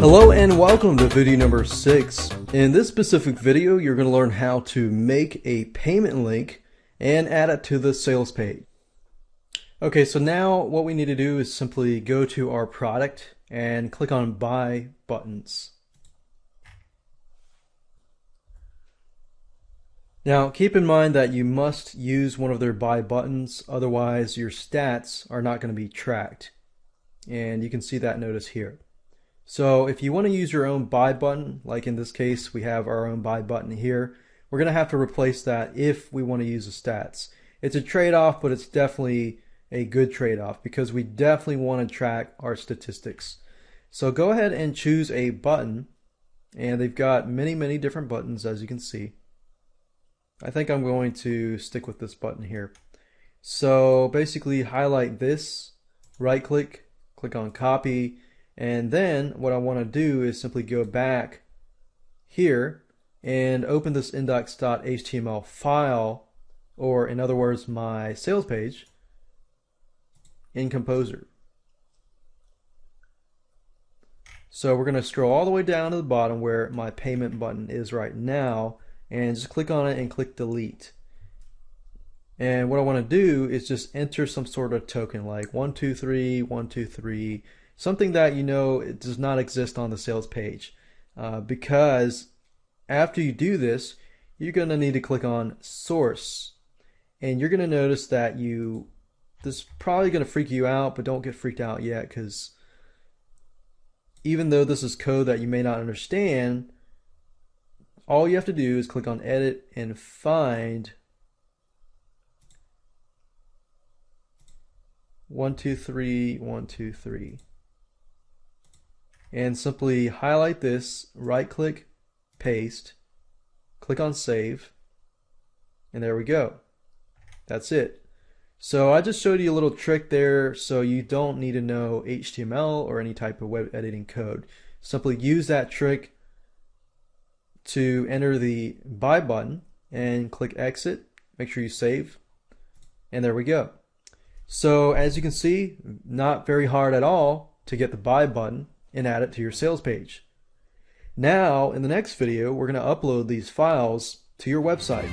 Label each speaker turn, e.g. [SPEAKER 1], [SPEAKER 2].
[SPEAKER 1] Hello and welcome to video number 6. In this specific video, you're going to learn how to make a payment link and add it to the sales page. Okay, so now what we need to do is simply go to our product and click on Buy buttons. Now keep in mind that you must use one of their buy buttons, otherwise your stats are not going to be tracked. And you can see that notice here. So if you want to use your own buy button, like in this case we have our own buy button here, we're going to have to replace that if we want to use the stats. It's a trade-off, but it's definitely a good trade-off because we definitely want to track our statistics. So go ahead and choose a button, and they've got many different buttons, as you can see. I think I'm going to stick with this button here. So basically highlight this, right click, click on copy, and then what I want to do is simply go back here and open this index.html file, or in other words my sales page, in Composer. So we're going to scroll all the way down to the bottom where my payment button is right now, and just click on it and click delete. And what I want to do is just enter some sort of token like 123 123, something that you know it does not exist on the sales page, because after you do this you're going to need to click on source, and you're going to notice that this is probably going to freak you out, but don't get freaked out yet, because even though this is code that you may not understand, all you have to do is click on edit and find 123 123 and simply highlight this, right click, paste, click on save, and there we go. That's it. So I just showed you a little trick there, so you don't need to know HTML or any type of web editing code. Simply use that trick to enter the buy button and click exit, make sure you save, and there we go. So as you can see, not very hard at all to get the buy button and add it to your sales page. Now in the next video we're going to upload these files to your website.